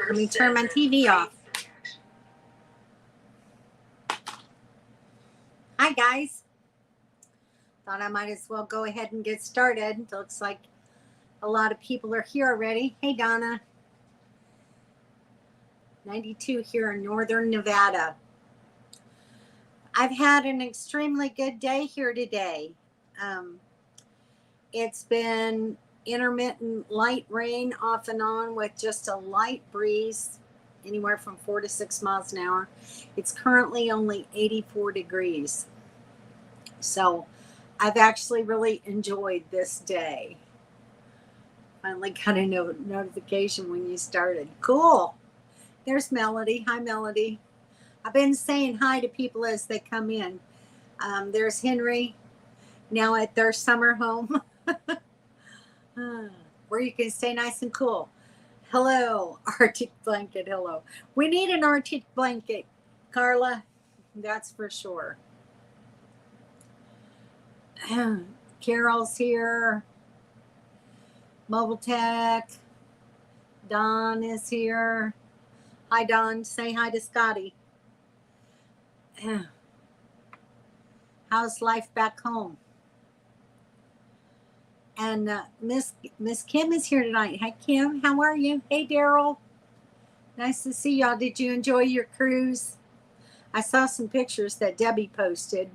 Let me turn my TV off. Hi, guys. Thought I might as well go ahead and get started. It looks like a lot of people are here already. Hey, Donna. 92 here in northern Nevada. I've had an extremely good day here today. It's been intermittent light rain off and on with just a light breeze, anywhere from 4 to 6 miles an hour. It's currently only 84 degrees. So I've actually really enjoyed this day. Finally got a notification when you started. Cool. There's Melody. Hi, Melody. I've been saying hi to people as they come in. There's Henry, now at their summer home, where you can stay nice and cool. Hello, Arctic blanket. Hello. We need an Arctic blanket, Carla. That's for sure. Carol's here. Mobile Tech. Don is here. Hi, Don. Say hi to Scotty. How's life back home? And Miss Kim is here tonight. Hi, Kim. How are you? Hey, Daryl. Nice to see y'all. Did you enjoy your cruise? I saw some pictures that Debbie posted.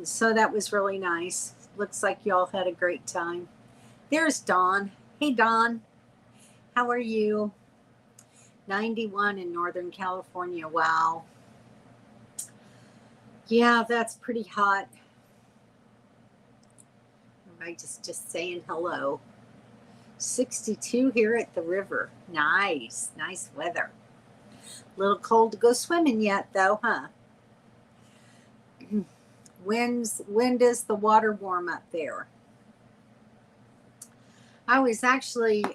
So that was really nice. Looks like y'all had a great time. There's Dawn. Hey, Dawn. How are you? 91 in Northern California. Wow. Yeah, that's pretty hot. Everybody just saying hello. 62 here at the river. Nice weather. A little cold to go swimming yet, though, huh? When does the water warm up there? I was actually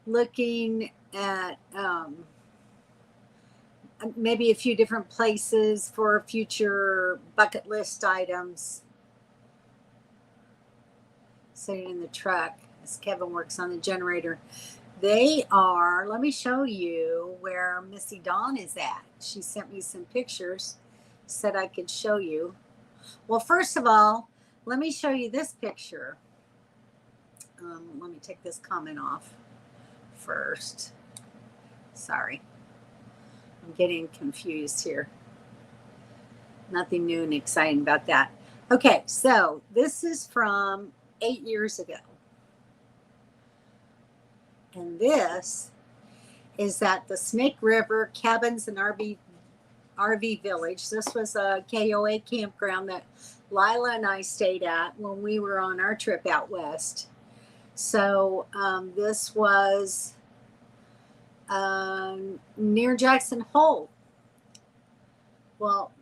looking at maybe a few different places for future bucket list items. Sitting in the truck as Kevin works on the generator. They are, let me show you where Missy Dawn is at. She sent me some pictures, said I could show you. Well, first of all, let me show you this picture. Let me take this comment off first. Sorry. I'm getting confused here. Nothing new and exciting about that. Okay, so this is from 8 years ago. And this is at the Snake River Cabins and RV Village. This was a KOA campground that Lila and I stayed at when we were on our trip out west. So this was near Jackson Hole. Well,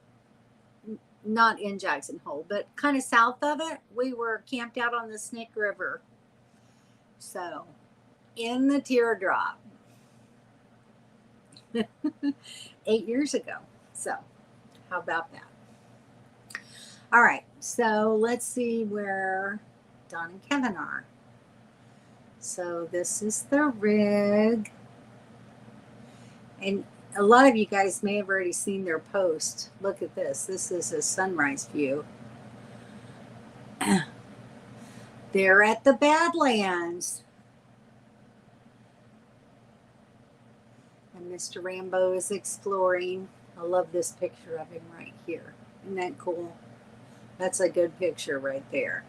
not in Jackson Hole, but kind of south of it. We were camped out on the Snake River. So, in the teardrop. 8 years ago. So, how about that? All right. So, let's see where Don and Kevin are. So, this is the rig. And a lot of you guys may have already seen their post. Look at this. This is a sunrise view. They're at the Badlands. And Mr. Rambo is exploring. I love this picture of him right here. Isn't that cool? That's a good picture right there.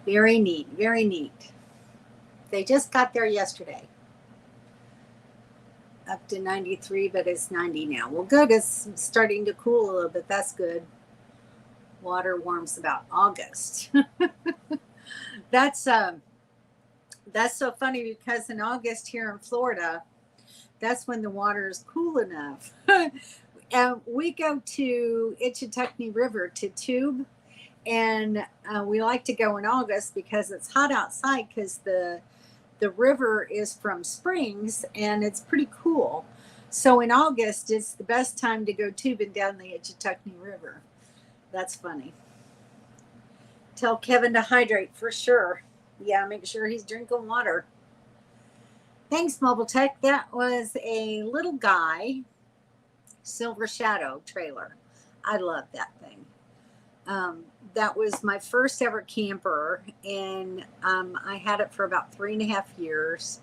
Very neat. Very neat. They just got there yesterday. Up to 93, but it's 90 now. Well, good. It's starting to cool a little bit. That's good. Water warms about August. That's so funny because in August here in Florida, that's when the water is cool enough. And we go to Itchitucknee River to tube, and we like to go in August because it's hot outside because the river is from springs and it's pretty cool. So in August, it's the best time to go tubing down the Itchitucknee River. That's funny. Tell Kevin to hydrate for sure. Yeah, make sure he's drinking water. Thanks, Mobile Tech. That was a little guy Silver Shadow trailer. I love that thing. Um, that was my first ever camper, and I had it for about 3.5 years.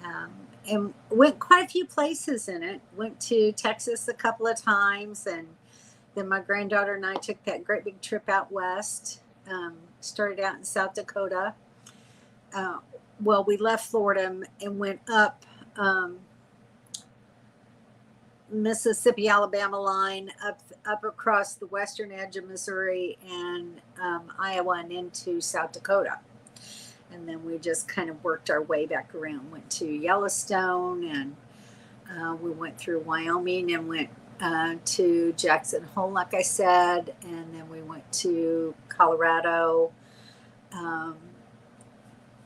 Um, and went quite a few places in it. Went to Texas a couple of times, and then my granddaughter and I took that great big trip out west. Started out in South Dakota. Uh, well, we left Florida and went up Mississippi Alabama line up across the western edge of Missouri and Iowa and into South Dakota. And then we just kind of worked our way back around. Went to Yellowstone, and we went through Wyoming and went to Jackson Hole, like I said, and then we went to Colorado um,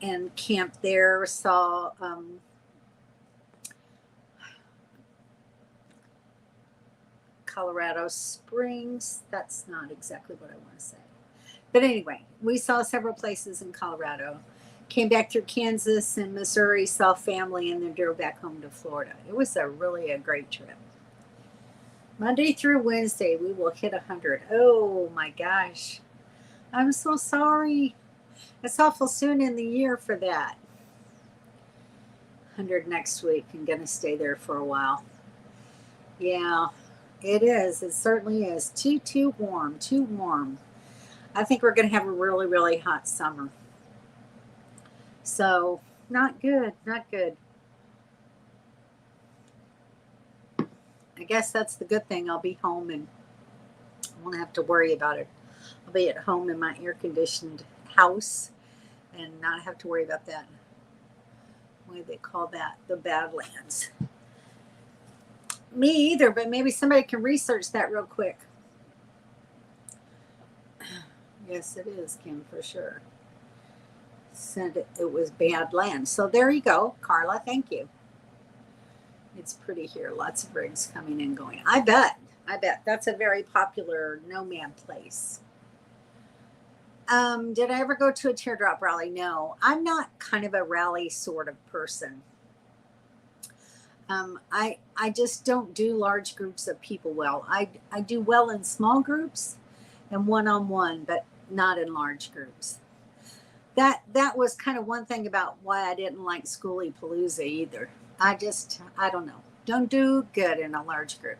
and camped there. Saw Colorado Springs. That's not exactly what I want to say. But anyway, we saw several places in Colorado. Came back through Kansas and Missouri, saw family, and then drove back home to Florida. It was really a great trip. Monday through Wednesday, we will hit 100. Oh my gosh. I'm so sorry. It's awful soon in the year for that. 100 next week. I'm going to stay there for a while. Yeah, it is. It certainly is. Too warm. Too warm. I think we're going to have a really, really hot summer. So, not good. Not good. I guess that's the good thing. I'll be home and I won't have to worry about it. I'll be at home in my air conditioned house and not have to worry about that. What do they call that? The Badlands. Me either, but maybe somebody can research that real quick. Yes, it is, Kim, for sure. Said it was Badlands. So there you go, Carla. Thank you. It's pretty here. Lots of rigs coming and going. I bet. That's a very popular nomad place. Did I ever go to a teardrop rally? No, I'm not kind of a rally sort of person. I just don't do large groups of people well. I do well in small groups and one-on-one, but not in large groups. That was kind of one thing about why I didn't like Schoolie Palooza either. I don't know. Don't do good in a large group.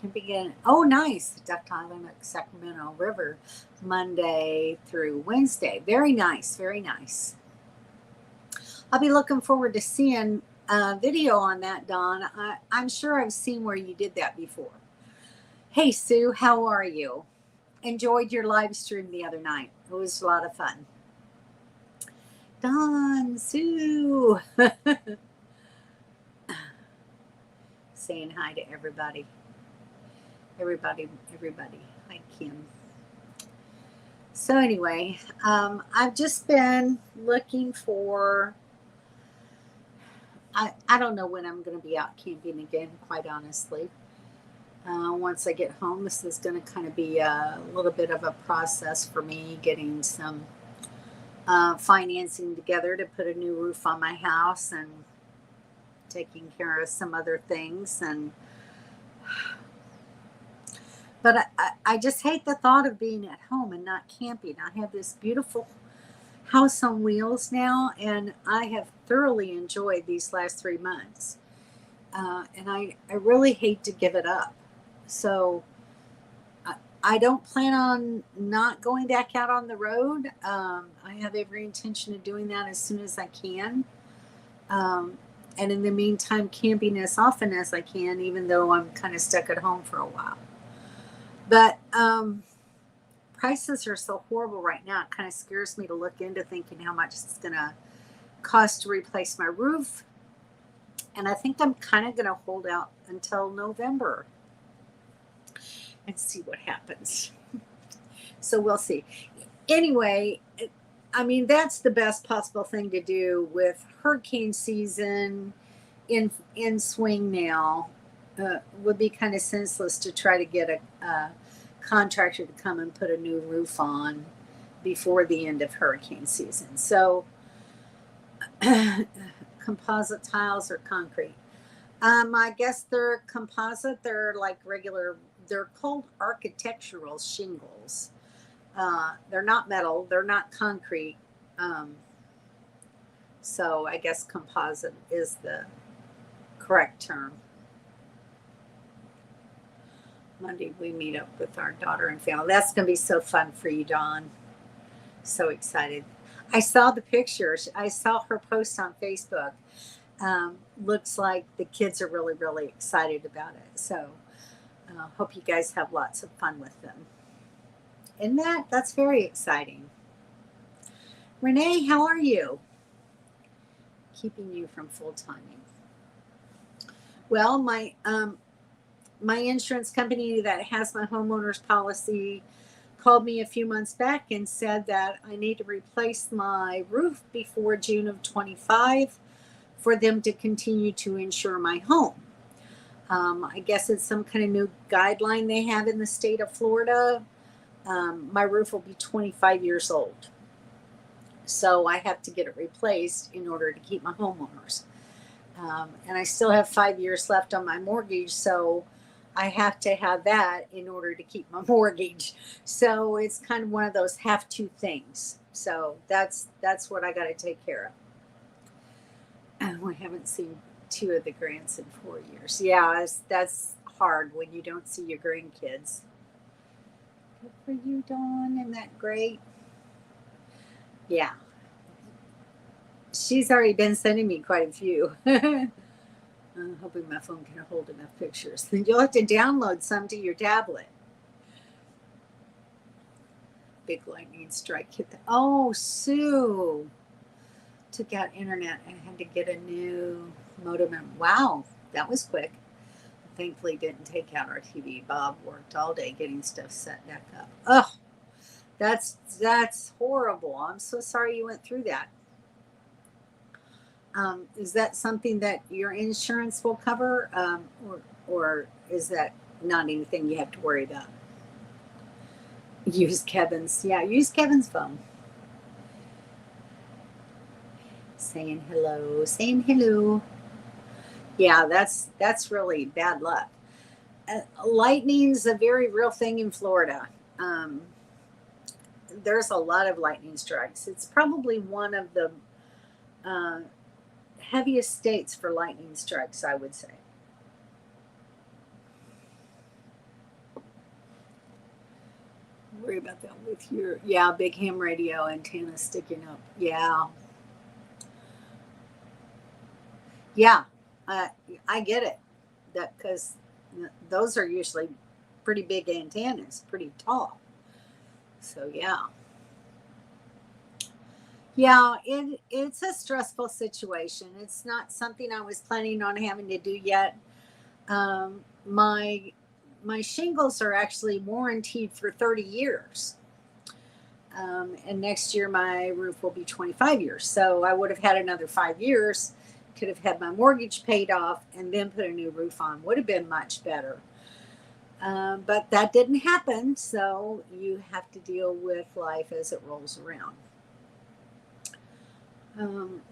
Can begin. Oh, nice. Duck Island at Sacramento River, Monday through Wednesday. Very nice. Very nice. I'll be looking forward to seeing a video on that, Don. I'm sure I've seen where you did that before. Hey, Sue, how are you? Enjoyed your live stream the other night. It was a lot of fun. Don, Sue. Saying hi to everybody. Everybody. Hi, Kim. So anyway, I've just been looking for, I don't know when I'm going to be out camping again, quite honestly. Once I get home, this is going to kind of be a little bit of a process for me getting some financing together to put a new roof on my house and taking care of some other things. But I just hate the thought of being at home and not camping. I have this beautiful house on wheels now, and I have thoroughly enjoyed these last 3 months. And I really hate to give it up. So I don't plan on not going back out on the road. I have every intention of doing that as soon as I can. And in the meantime, camping as often as I can, even though I'm kind of stuck at home for a while. But prices are so horrible right now. It kind of scares me to look into thinking how much it's going to cost to replace my roof. And I think I'm kind of going to hold out until November and see what happens. So we'll see. Anyway, I mean, that's the best possible thing to do with hurricane season in swing now. Would be kind of senseless to try to get a contractor to come and put a new roof on before the end of hurricane season. So composite tiles or concrete? I guess they're composite. They're like regular, they're called architectural shingles. They're not metal, they're not concrete. Um, so I guess composite is the correct term. Monday, we meet up with our daughter and family. That's going to be so fun for you, Dawn. So excited. I saw the pictures. I saw her post on Facebook. Looks like the kids are really, really excited about it. So hope you guys have lots of fun with them. And that's very exciting. Renee, how are you? Keeping you from full timing. Well, my insurance company that has my homeowner's policy called me a few months back and said that I need to replace my roof before June of 25 for them to continue to insure my home. I guess it's some kind of new guideline they have in the state of Florida. My roof will be 25 years old. So I have to get it replaced in order to keep my homeowners. And I still have 5 years left on my mortgage. So I have to have that in order to keep my mortgage. So it's kind of one of those have to things. So that's what I got to take care of. And we haven't seen two of the grands in 4 years. Yeah, that's hard when you don't see your grandkids. Good for you, Dawn. Isn't that great? Yeah. She's already been sending me quite a few. I'm hoping my phone can hold enough pictures. Then you'll have to download some to your tablet. Big lightning strike hit the. Oh, Sue. Took out internet and had to get a new modem. Wow, that was quick. Thankfully didn't take out our TV. Bob worked all day getting stuff set back up. Oh, that's horrible. I'm so sorry you went through that. Is that something that your insurance will cover, or is that not anything you have to worry about? Use Kevin's phone. Saying hello. Yeah, that's really bad luck. Lightning's a very real thing in Florida. There's a lot of lightning strikes. It's probably one of the heaviest states for lightning strikes, I would say. Worry about that with your big ham radio antenna sticking up. Yeah, I get it. That because those are usually pretty big antennas, pretty tall. So it's a stressful situation. It's not something I was planning on having to do yet. My shingles are actually warranted for 30 years. And next year my roof will be 25 years. So I would have had another 5 years, could have had my mortgage paid off and then put a new roof on. Would have been much better. But that didn't happen. So you have to deal with life as it rolls around.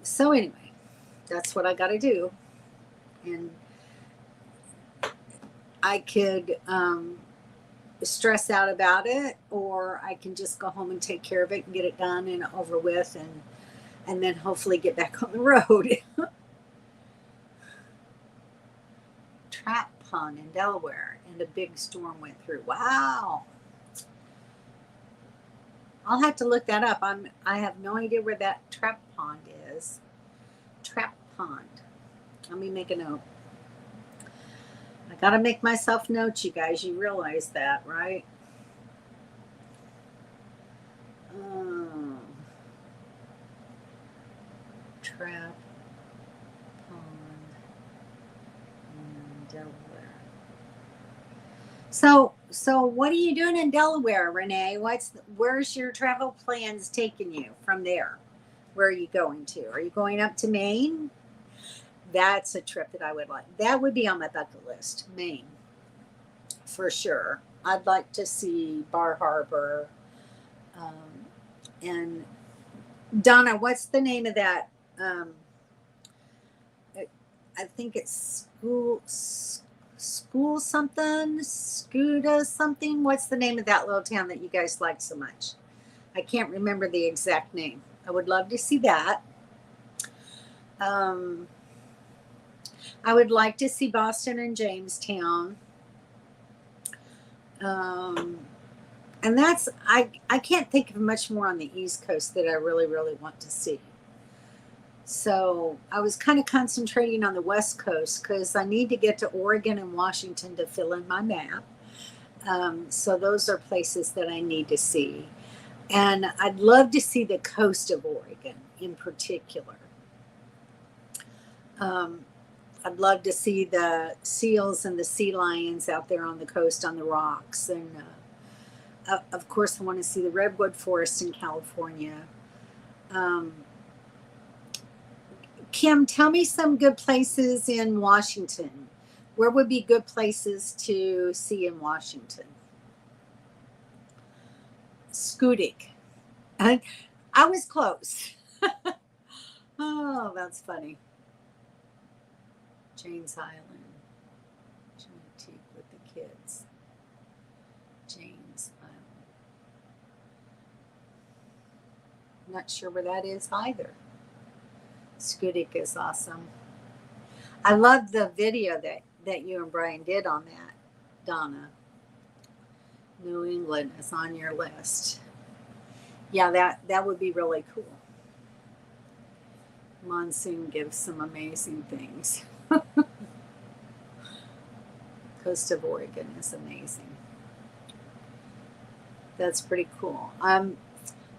So anyway, that's what I got to do. And I could stress out about it, or I can just go home and take care of it and get it done and over with, and then hopefully get back on the road. Trap pond in Delaware, and a big storm went through. Wow. I'll have to look that up. I have no idea where that trap pond is. Trap pond. Let me make a note. I gotta make myself notes, you guys. You realize that, right? Trap pond in Delaware. So what are you doing in Delaware, Renee? Where's your travel plans taking you from there? Where are you going to? Are you going up to Maine? That's a trip that I would like. That would be on my bucket list, Maine, for sure. I'd like to see Bar Harbor. And Donna, what's the name of that I think it's school something, Scuda something. What's the name of that little town that you guys like so much? I can't remember the exact name. I would love to see that. I would like to see Boston and Jamestown. And that's, I can't think of much more on the East Coast that I really, really want to see. So I was kind of concentrating on the West Coast because I need to get to Oregon and Washington to fill in my map. So those are places that I need to see. And I'd love to see the coast of Oregon in particular. I'd love to see the seals and the sea lions out there on the coast on the rocks. And of course, I want to see the redwood forest in California. Kim, tell me some good places in Washington. Where would be good places to see in Washington? Schoodic. I was close. Oh, that's funny. Jane's Island. Antique with the kids. Jane's Island. I'm not sure where that is either. Schoodic is awesome. I love the video that you and Brian did on that, Donna. New England is on your list. Yeah, that would be really cool. Monsoon gives some amazing things. Coast of Oregon is amazing. That's pretty cool.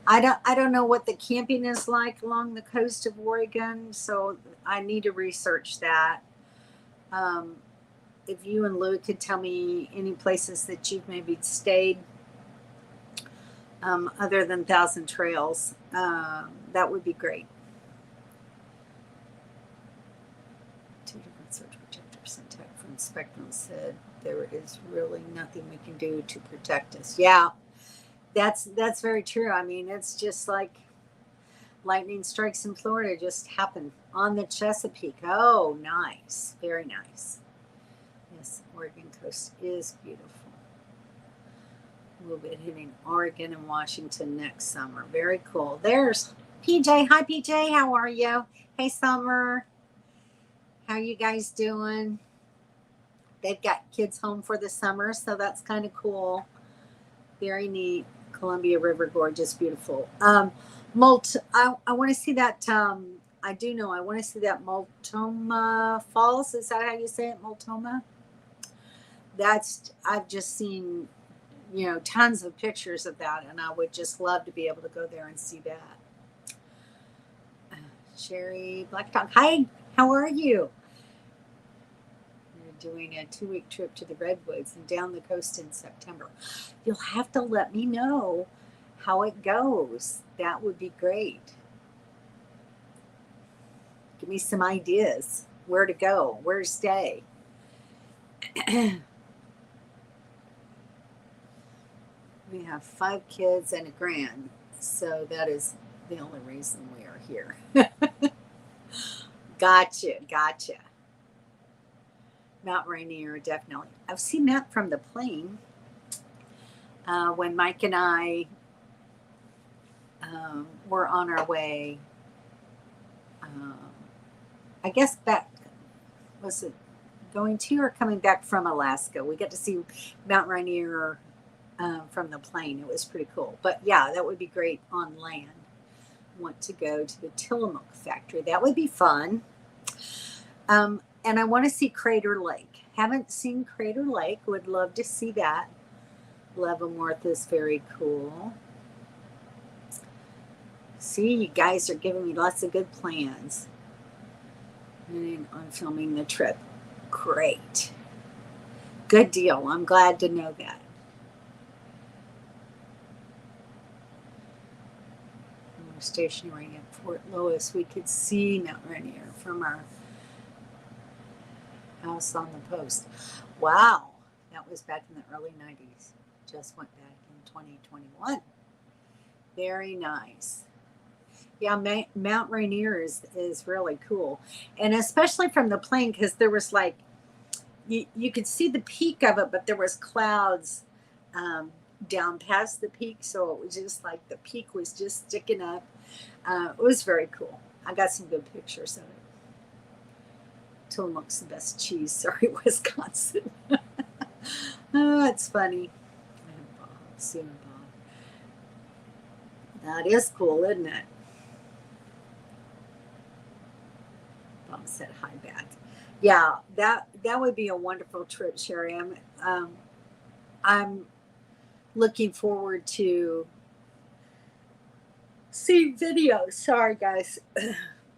I don't know what the camping is like along the coast of Oregon, so I need to research that. If you and Lou could tell me any places that you've maybe stayed other than Thousand Trails, that would be great. Two different surge protectors. Tech from Spectrum said there is really nothing we can do to protect us. Yeah. That's very true. I mean, it's just like lightning strikes in Florida just happened on the Chesapeake. Oh, nice. Very nice. Yes, Oregon coast is beautiful. We'll be hitting Oregon and Washington next summer. Very cool. There's PJ. Hi, PJ. How are you? Hey, Summer. How you guys doing? They've got kids home for the summer, so that's kind of cool. Very neat. Columbia River Gorge is beautiful. I want to see that. I do know. I want to see that Multnomah Falls. Is that how you say it, Multnomah? I've just seen, tons of pictures of that, and I would just love to be able to go there and see that. Sherry Black Dog. Hi, how are you? Doing a 2-week trip to the Redwoods and down the coast in September. You'll have to let me know how it goes. That would be great. Give me some ideas. Where to go, where to stay. We have 5 kids and a grand, so that is the only reason we are here. Gotcha. Mount Rainier, definitely. I've seen that from the plane. When Mike and I were on our way, I guess back, was it going to or coming back from Alaska? We got to see Mount Rainier from the plane. It was pretty cool. But yeah, that would be great on land. Want to go to the Tillamook factory. That would be fun. And I want to see Crater Lake. Haven't seen Crater Lake. Would love to see that. Leavenworth is very cool. See, you guys are giving me lots of good plans. And on filming the trip. Great. Good deal. I'm glad to know that. We're stationary at Fort Lewis. We could see Mount Rainier from our house on the post. Wow, that was back in the early 90s. Just went back in 2021. Very nice. Yeah, Mount Rainier is really cool, and especially from the plane because there was like you could see the peak of it, but there was clouds um, down past the peak, so it was just like the peak was just sticking up. It was very cool. I got some good pictures of it. Tillamook's the best cheese. Sorry, Wisconsin. Oh, it's funny. And Bob, Sue and Bob. That is cool, isn't it? Bob said hi back. Yeah, that would be a wonderful trip, Sherry. I'm looking forward to seeing videos. Sorry, guys.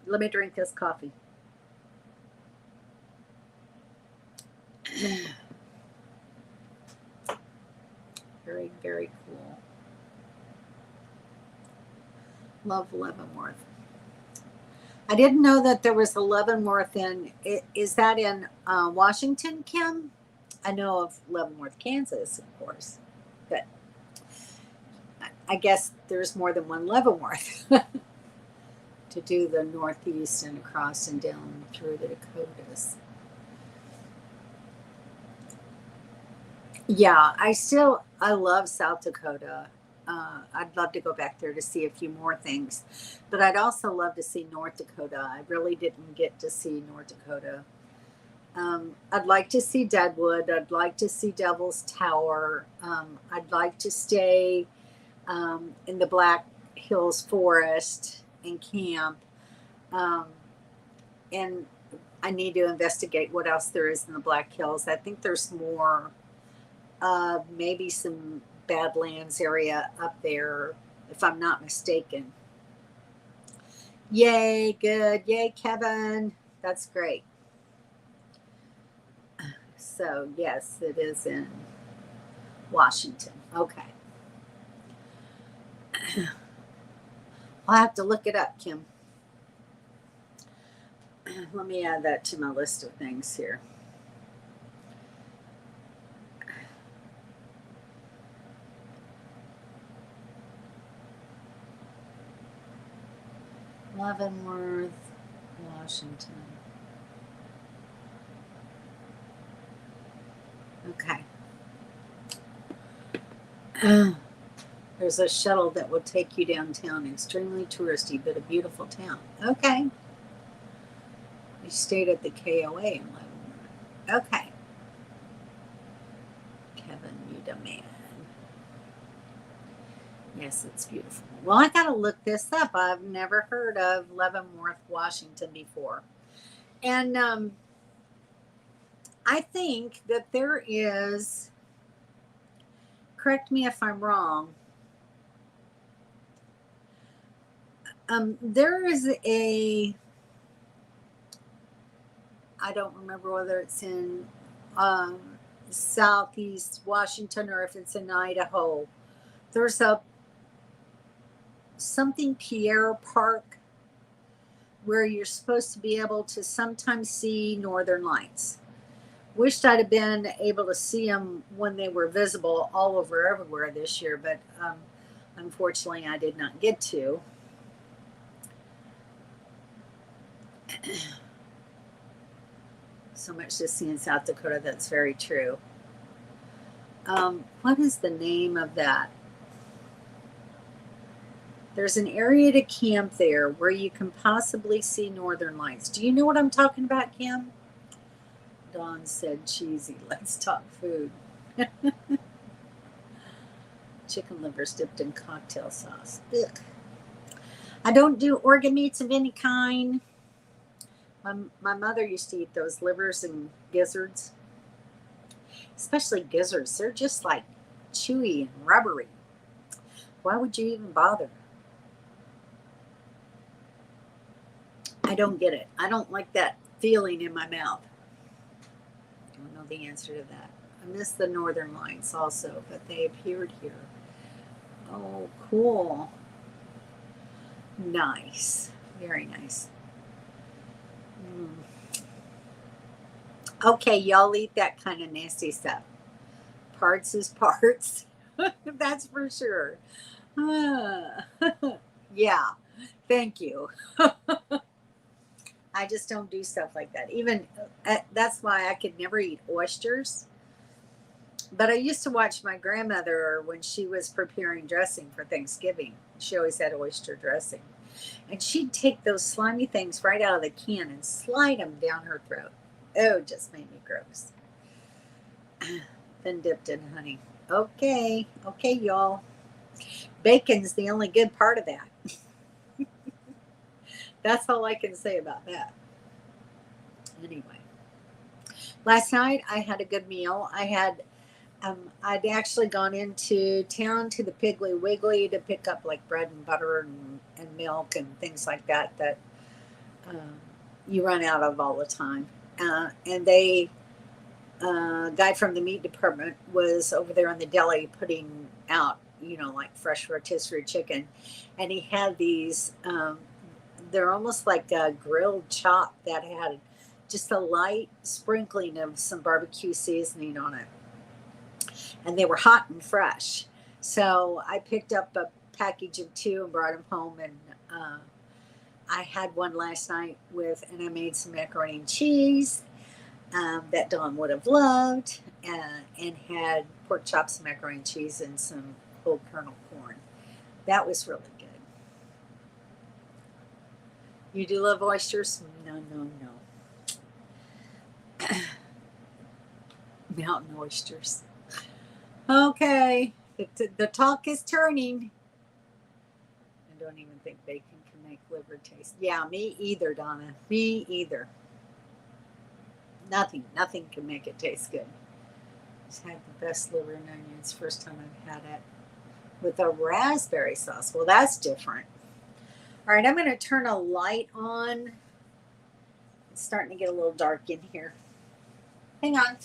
Let me drink this coffee. Very, very cool. Love Leavenworth. I didn't know that there was a Leavenworth in. Is that in Washington, Kim? I know of Leavenworth, Kansas, of course, but I guess there's more than one Leavenworth to do the Northeast and across and down through the Dakotas. Yeah, I love South Dakota. I'd love to go back there to see a few more things, but I'd also love to see North Dakota. I really didn't get to see North Dakota. I'd like to see Deadwood. I'd like to see Devil's Tower. I'd like to stay in the Black Hills Forest and camp. Um, and I need to investigate what else there is in the Black Hills. I think there's more, maybe some Badlands area up there, if I'm not mistaken. Yay, good. Yay, Kevin. That's great. So, yes, it is in Washington. Okay. I'll have to look it up, Kim. Let me add that to my list of things here. Leavenworth, Washington. Okay. There's a shuttle that will take you downtown. Extremely touristy, but a beautiful town. Okay. We stayed at the KOA in Leavenworth. Okay. Kevin, you the man. Yes, it's beautiful. Well, I got to look this up. I've never heard of Leavenworth, Washington before. And I think that there is, correct me if I'm wrong, there is I don't remember whether it's in southeast Washington or if it's in Idaho. There's a something Pierre Park where you're supposed to be able to sometimes see northern lights. Wished I'd have been able to see them when they were visible all over everywhere this year, but unfortunately I did not get to. So much to see in South Dakota, that's very true. What is the name of that? There's an area to camp there where you can possibly see northern lights. Do you know what I'm talking about, Kim? Dawn said cheesy. Let's talk food. Chicken livers dipped in cocktail sauce. Ugh. I don't do organ meats of any kind. My mother used to eat those livers and gizzards, especially gizzards. They're just like chewy and rubbery. Why would you even bother? I don't get it. I don't like that feeling in my mouth. I don't know the answer to that. I miss the northern lights also, but they appeared here. Oh, cool. Nice. Very nice. Okay, y'all eat that kind of nasty stuff. Parts is parts. That's for sure. Yeah. Thank you. I just don't do stuff like that. Even that's why I could never eat oysters. But I used to watch my grandmother when she was preparing dressing for Thanksgiving. She always had oyster dressing. And she'd take those slimy things right out of the can and slide them down her throat. Oh, it just made me gross. Then dipped in honey. Okay, okay, y'all. Bacon's the only good part of that. That's all I can say about that. Anyway, last night I had a good meal. I'd actually gone into town to the Piggly Wiggly to pick up like bread and butter and milk and things like that uh, you run out of all the time. And they guy from the meat department was over there in the deli putting out, like fresh rotisserie chicken, and he had these. They're almost like a grilled chop that had just a light sprinkling of some barbecue seasoning on it, and they were hot and fresh. So I picked up a package of two and brought them home, and I had one last night and I made some macaroni and cheese that Dawn would have loved, and had pork chops and macaroni and cheese and some whole kernel corn. That was really good. You do love oysters? No, no, no. Mountain oysters. Okay, the talk is turning. I don't even think bacon can make liver taste. Yeah, me either, Donna. Me either. Nothing can make it taste good. Just had the best liver and onions first time I've had it with a raspberry sauce. Well, that's different. All right, I'm going to turn a light on. It's starting to get a little dark in here. Hang on.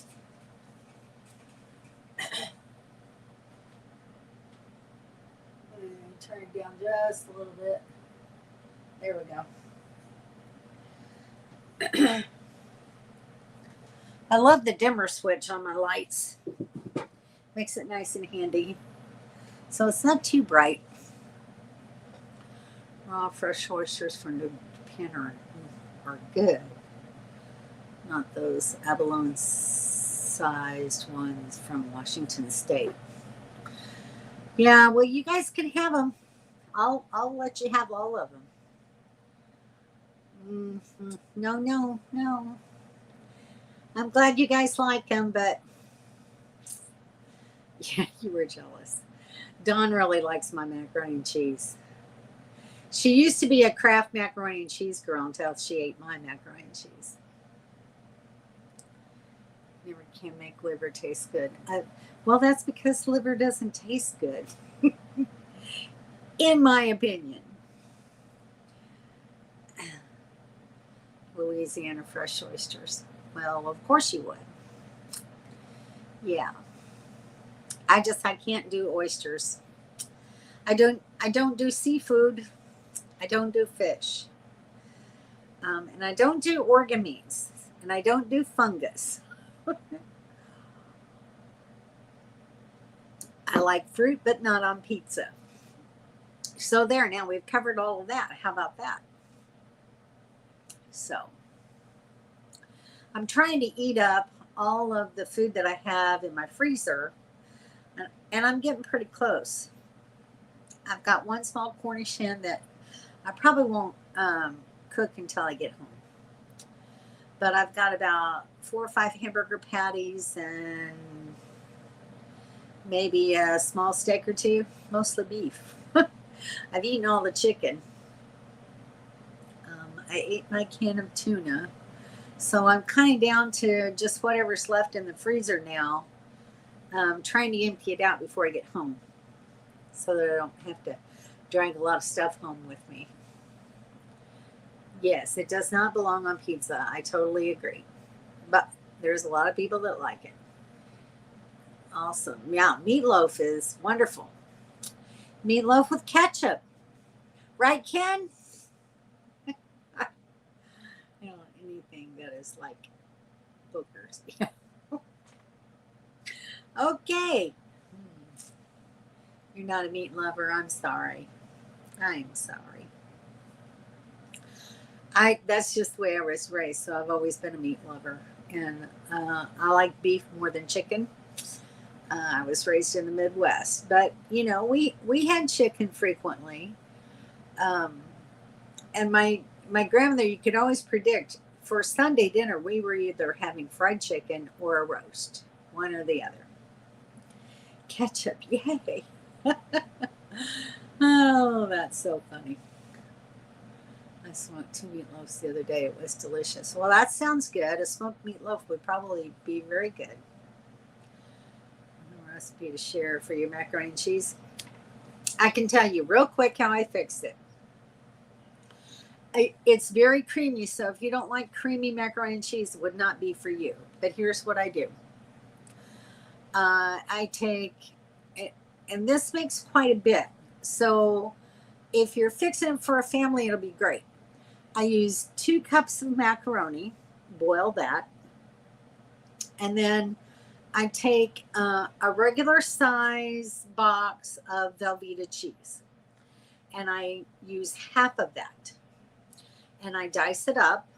Turn it down just a little bit. There we go. I love the dimmer switch on my lights. Makes it nice and handy. So it's not too bright. Raw fresh oysters from New Japan are good. Not those abalone sized ones from Washington State. Yeah, well, you guys can have them. I'll let you have all of them. No. I'm glad you guys like them, but yeah, you were jealous. Dawn really likes my macaroni and cheese. She used to be a Kraft macaroni and cheese girl until she ate my macaroni and cheese. Never can make liver taste good. Well, that's because liver doesn't taste good, in my opinion. Louisiana fresh oysters. Well, of course you would. Yeah. I can't do oysters. I don't do seafood. I don't do fish. And I don't do organ meats. And I don't do fungus. I like fruit, but not on pizza. So there, now we've covered all of that. How about that? So I'm trying to eat up all of the food that I have in my freezer, and I'm getting pretty close. I've got one small Cornish hen that I probably won't cook until I get home. But I've got about 4 or 5 hamburger patties and maybe a small steak or two, mostly beef. I've eaten all the chicken. I ate my can of tuna. So I'm kind of down to just whatever's left in the freezer now. Trying to empty it out before I get home so that I don't have to drag a lot of stuff home with me. Yes, it does not belong on pizza. I totally agree. But there's a lot of people that like it. Awesome. Yeah, meatloaf is wonderful. Meatloaf with ketchup. Right, Ken? Anything that is like bookers. Okay. You're not a meat lover. I'm sorry. I'm sorry. That's just the way I was raised. So I've always been a meat lover, and I like beef more than chicken. I was raised in the Midwest, but we had chicken frequently. Um, and my grandmother, you could always predict for Sunday dinner, we were either having fried chicken or a roast, one or the other. Ketchup, yay! Oh, that's so funny. I smoked 2 meatloafs the other day. It was delicious. Well, that sounds good. A smoked meatloaf would probably be very good. A recipe to share for your macaroni and cheese. I can tell you real quick how I fixed it. It's very creamy, so if you don't like creamy macaroni and cheese, it would not be for you. But here's what I do. I take, and this makes quite a bit. So if you're fixing it for a family, it'll be great. I use 2 cups of macaroni, boil that, and then I take a regular size box of Velveeta cheese, and I use half of that, and I dice it up,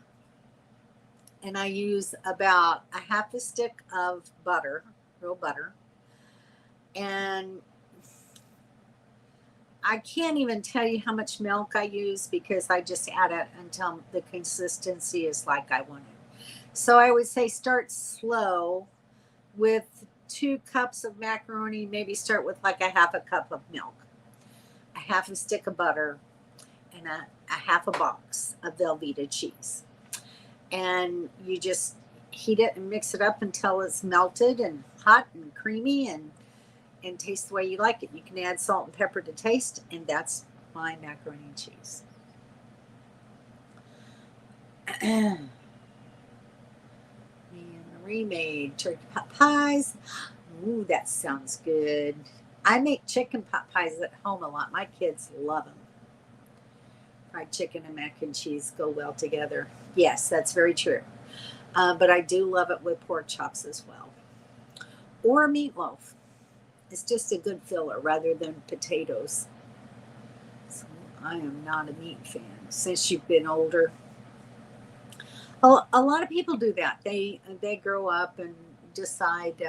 and I use about a half a stick of butter, real butter, and I can't even tell you how much milk I use because I just add it until the consistency is like I want it. So I would say start slow with 2 cups of macaroni, maybe start with like a half a cup of milk, a half a stick of butter, and a half a box of Velveeta cheese. And you just heat it and mix it up until it's melted and hot and creamy and taste the way you like it. You can add salt and pepper to taste, and that's my macaroni and cheese. And remade turkey pot pies. Ooh, that sounds good. I make chicken pot pies at home a lot. My kids love them. Fried chicken and mac and cheese go well together. Yes, that's very true. But I do love it with pork chops as well. Or meatloaf. It's just a good filler rather than potatoes. So I am not a meat fan since you've been older. A lot of people do that. They grow up and decide.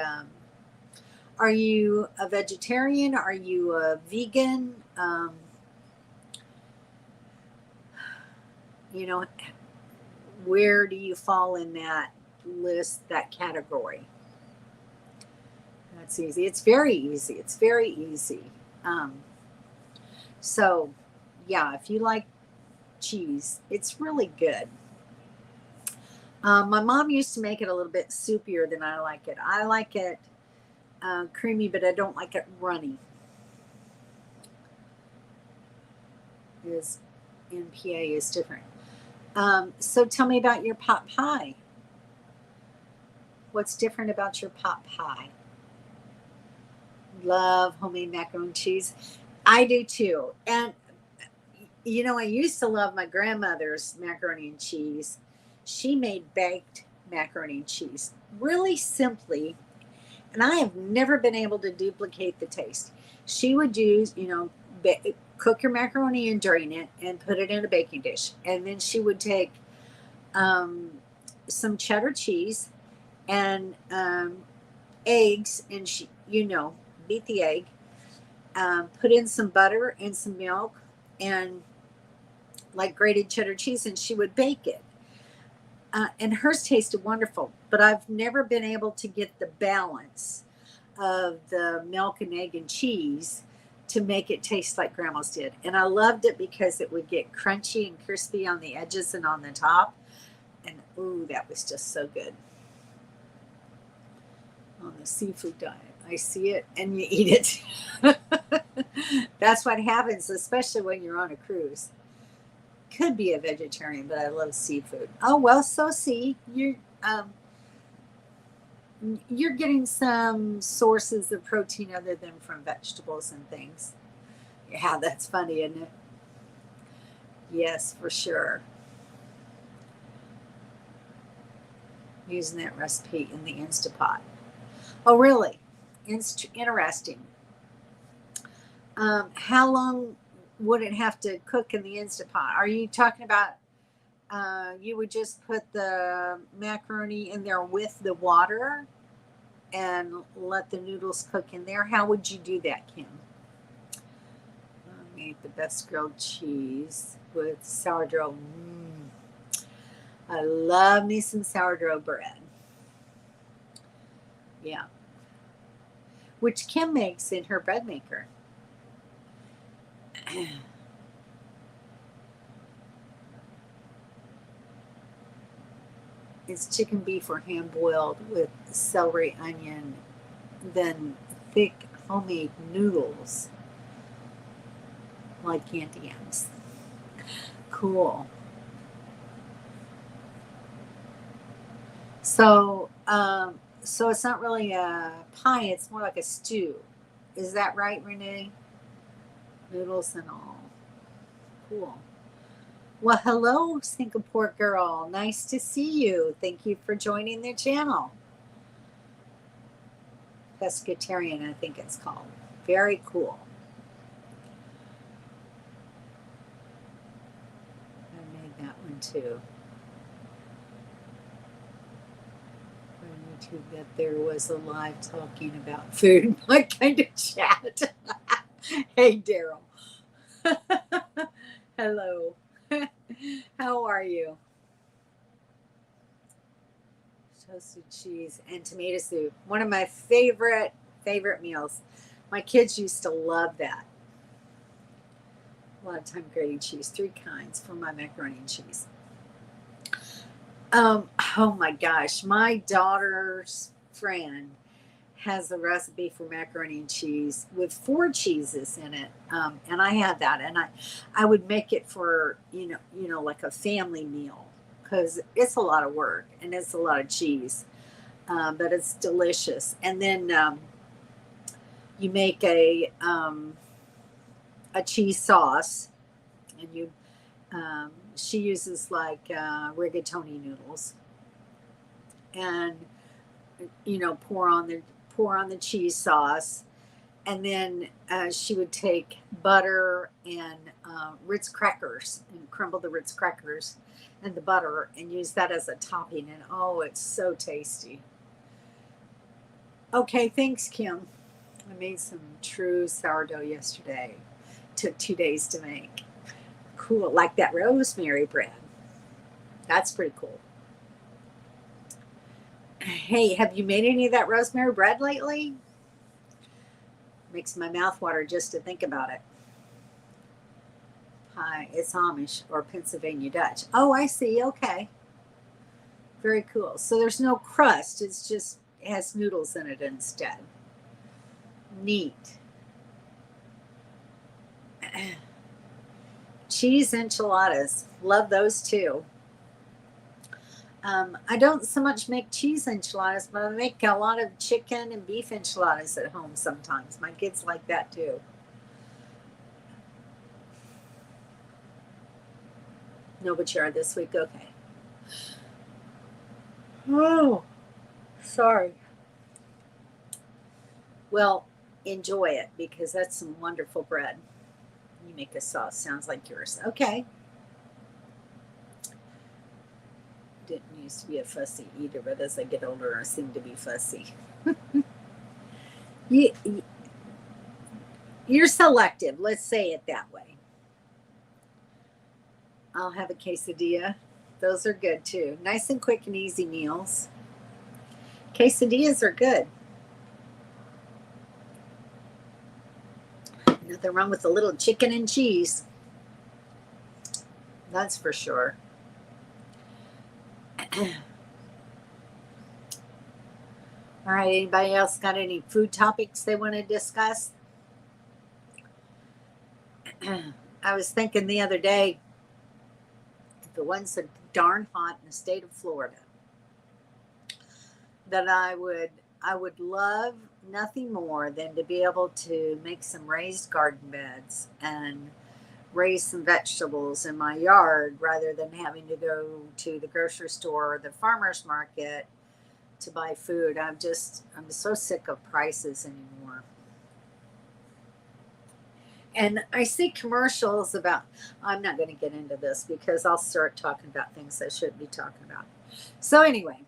Are you a vegetarian? Are you a vegan? You know, where do you fall in that list, that category? That's easy. It's very easy. It's very easy. So, yeah, if you like cheese, it's really good. My mom used to make it a little bit soupier than I like it. I like it creamy, but I don't like it runny. Is NPA is different. So tell me about your pot pie. What's different about your pot pie? Love homemade macaroni and cheese. I do too. And I used to love my grandmother's macaroni and cheese. She made baked macaroni and cheese really simply, and I have never been able to duplicate the taste. She would use, cook your macaroni and drain it and put it in a baking dish. And then she would take some cheddar cheese and eggs, and beat the egg, put in some butter and some milk and like grated cheddar cheese, and she would bake it. And hers tasted wonderful, but I've never been able to get the balance of the milk and egg and cheese to make it taste like grandma's did. And I loved it because it would get crunchy and crispy on the edges and on the top. And ooh, that was just so good. On the seafood diet, I see it and you eat it. That's what happens, especially when you're on a cruise. Could be a vegetarian, but I love seafood. Oh well, so see, you're getting some sources of protein other than from vegetables and things. Yeah, that's funny, isn't it? Yes, for sure. Using that recipe in the Instapot. Oh, really? Interesting. How long would it have to cook in the Instapot? Are you talking about you would just put the macaroni in there with the water and let the noodles cook in there. How would you do that, Kim? I made the best grilled cheese with sourdough. I love me some sourdough bread. Yeah. Which Kim makes in her bread maker. It's chicken, beef, or ham boiled with celery, onion, then thick homemade noodles like candy yams. Cool. So it's not really a pie, it's more like a stew. Is that right, Renee? Noodles and all. Cool. Well, hello, Singapore girl. Nice to see you. Thank you for joining the channel. Pescatarian, I think it's called. Very cool. I made that one too. On YouTube that there was a live talking about food, my kind of chat. Hey, Daryl. Hello. How are you? Toasted cheese and tomato soup. One of my favorite meals. My kids used to love that. A lot of time grating cheese, 3 kinds for my macaroni and cheese. Oh my gosh, my daughter's friend has a recipe for macaroni and cheese with 4 cheeses in it, and I had that, and I would make it for like a family meal because it's a lot of work and it's a lot of cheese, but it's delicious. And then you make a cheese sauce, and she uses like rigatoni noodles, and pour on the cheese sauce, and then she would take butter and Ritz crackers and crumble the Ritz crackers and the butter and use that as a topping, and oh, it's so tasty. Okay, thanks, Kim. I made some true sourdough yesterday. Took 2 days to make. Cool, like that rosemary bread. That's pretty cool. Hey, have you made any of that rosemary bread lately? Makes my mouth water just to think about it. Pie, it's Amish or Pennsylvania Dutch. Oh, I see. Okay. Very cool. So there's no crust. It has noodles in it instead. Neat. Cheese enchiladas. Love those too. I don't so much make cheese enchiladas, but I make a lot of chicken and beef enchiladas at home sometimes. My kids like that too. No, but you are this week. Okay. Oh, sorry. Well, enjoy it because that's some wonderful bread. You make a sauce. Sounds like yours. Okay. Didn't used to be a fussy eater, but as I get older, I seem to be fussy. You're selective. Let's say it that way. I'll have a quesadilla. Those are good too. Nice and quick and easy meals. Quesadillas are good. Nothing wrong with a little chicken and cheese. That's for sure. All right, anybody else got any food topics they want to discuss? I was thinking the other day, if it wasn't so darn hot in the state of Florida, that I would love nothing more than to be able to make some raised garden beds and raise some vegetables in my yard rather than having to go to the grocery store or the farmer's market to buy food. I'm so sick of prices anymore. And I see commercials about, I'm not going to get into this because I'll start talking about things I shouldn't be talking about. So, anyway,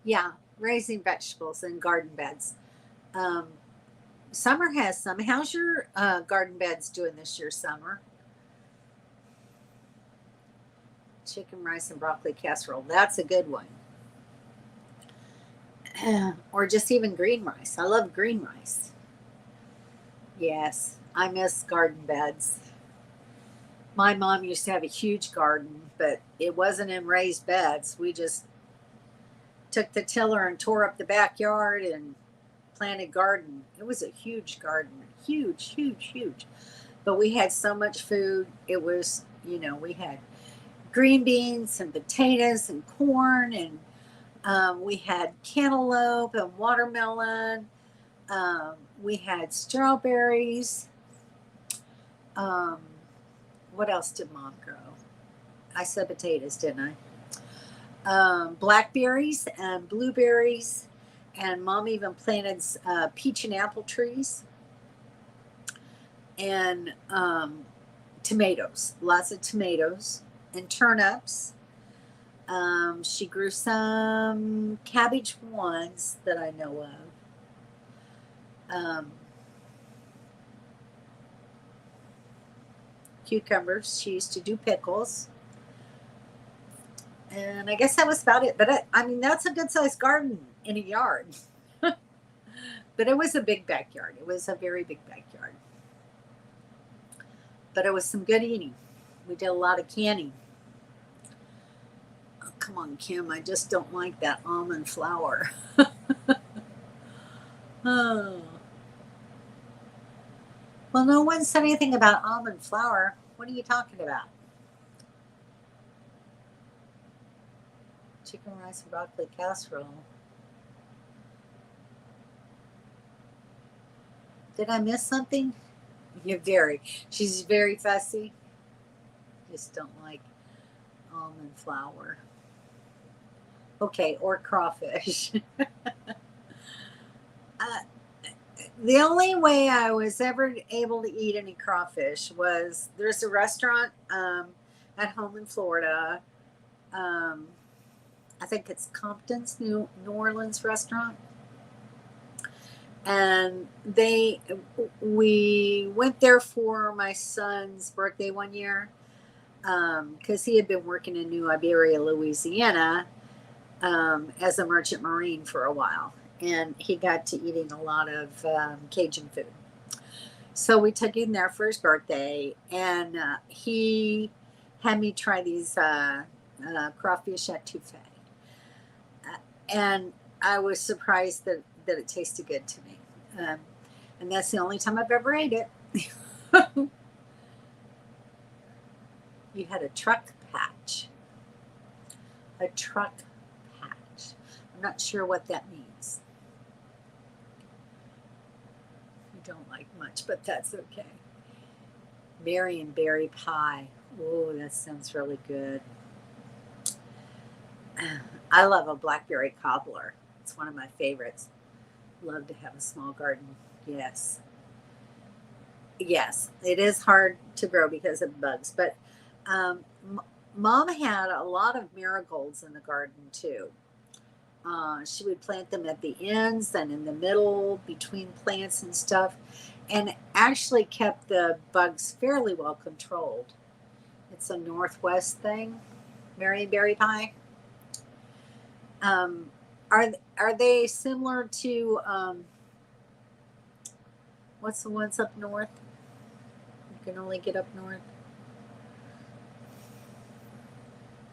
yeah, raising vegetables in garden beds. Um, Summer has some. How's your garden beds doing this year, Summer? Chicken, rice, and broccoli casserole. That's a good one. Or just even green rice. I love green rice. Yes, I miss garden beds. My mom used to have a huge garden, but it wasn't in raised beds. We just took the tiller and tore up the backyard and planted garden. It was a huge garden, huge, huge, huge. But we had so much food. It was, we had green beans and potatoes and corn, and we had cantaloupe and watermelon. We had strawberries. Um, what else did Mom grow? I said potatoes, didn't I? Blackberries and blueberries, and Mom even planted peach and apple trees, and tomatoes, lots of tomatoes, and turnips. She grew some cabbage ones that I know of. Cucumbers. She used to do pickles. And I guess that was about it. But I mean, that's a good sized garden in a yard. But it was a big backyard. It was a very big backyard. But it was some good eating. We did a lot of canning. Oh, come on, Kim. I just don't like that almond flour. Oh. Well, no one said anything about almond flour. What are you talking about? Chicken, rice, and broccoli casserole. Did I miss something? She's very fussy. Just don't like almond flour. Okay, or crawfish. The only way I was ever able to eat any crawfish was there's a restaurant at home in Florida. I think it's Compton's New Orleans restaurant. And we went there for my son's birthday one year because he had been working in New Iberia, Louisiana as a merchant marine for a while. And he got to eating a lot of Cajun food. So we took him there for his birthday, and he had me try these crawfish etouffee. And I was surprised that it tasted good to me. And that's the only time I've ever ate it. You had a truck patch. A truck patch. I'm not sure what that means. You don't like much, but that's okay. Berry and berry pie. Oh, that sounds really good. I love a blackberry cobbler. It's one of my favorites. Love to have a small garden. Yes. Yes, it is hard to grow because of bugs, but Mom had a lot of marigolds in the garden too. She would plant them at the ends and in the middle between plants and stuff, and actually kept the bugs fairly well controlled. It's a Northwest thing, Marionberry pie. Are they similar to what's the ones up north? You can only get up north.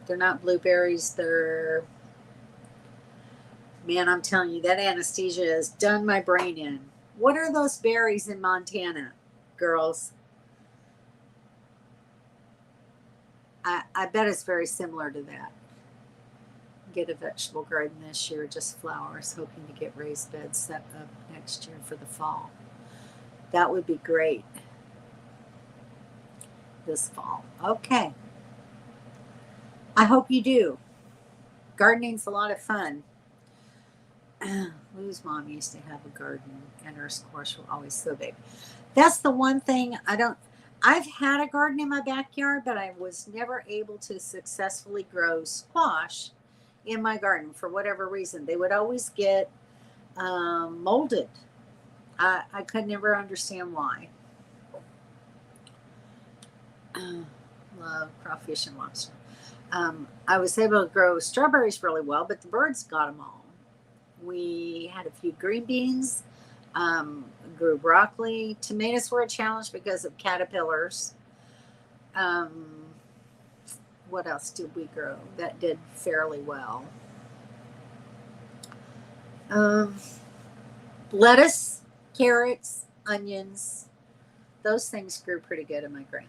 They're not blueberries. They're, man, I'm telling you, that anesthesia has done my brain in. What are those berries in Montana, girls? I bet it's very similar to that. Get a vegetable garden this year, just flowers, hoping to get raised beds set up next year for the fall. That would be great this fall. Okay. I hope you do. Gardening's a lot of fun. Lou's mom used to have a garden, and her squash were always so big. That's the one thing I don't. I've had a garden in my backyard, but I was never able to successfully grow squash in my garden for whatever reason. They would always get molded. I could never understand why. Love crawfish and lobster. I was able to grow strawberries really well, but the birds got them all. We had a few green beans, grew broccoli. Tomatoes were a challenge because of caterpillars. Um, what else did we grow that did fairly well? Um, lettuce, carrots, onions. Those things grew pretty good in my ground.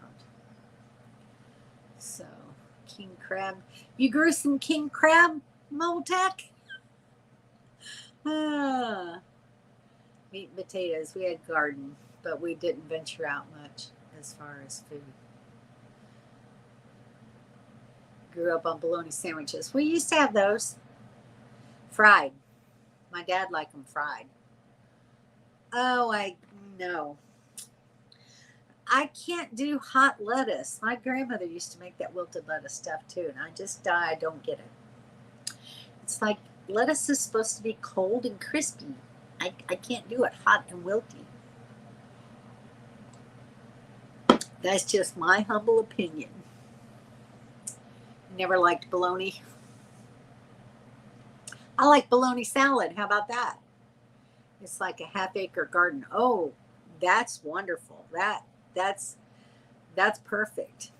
So, king crab. You grew some king crab, Moltec? Ah, meat and potatoes. We had garden, but we didn't venture out much as far as food. Grew up on bologna sandwiches. We used to have those fried. My dad liked them fried. Oh, I no. I can't do hot lettuce. My grandmother used to make that wilted lettuce stuff too, and I don't get it. It's like lettuce is supposed to be cold and crispy. I can't do it hot and wilty. That's just my humble opinion. Never liked bologna. I like bologna salad. How about that? It's like a half-acre garden. Oh, that's wonderful. That's perfect.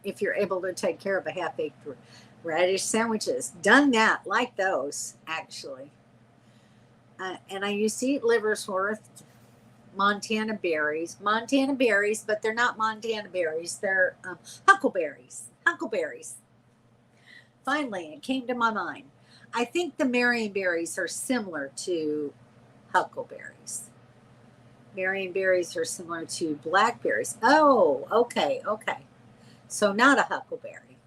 If you're able to take care of a half-acre radish sandwiches, done that, like those actually. And I used to eat Liverworth Montana berries, but they're not Montana berries. They're huckleberries. Huckleberries. Finally, it came to my mind. I think the Marionberries are similar to huckleberries. Marionberries are similar to blackberries. Oh, okay. So not a huckleberry.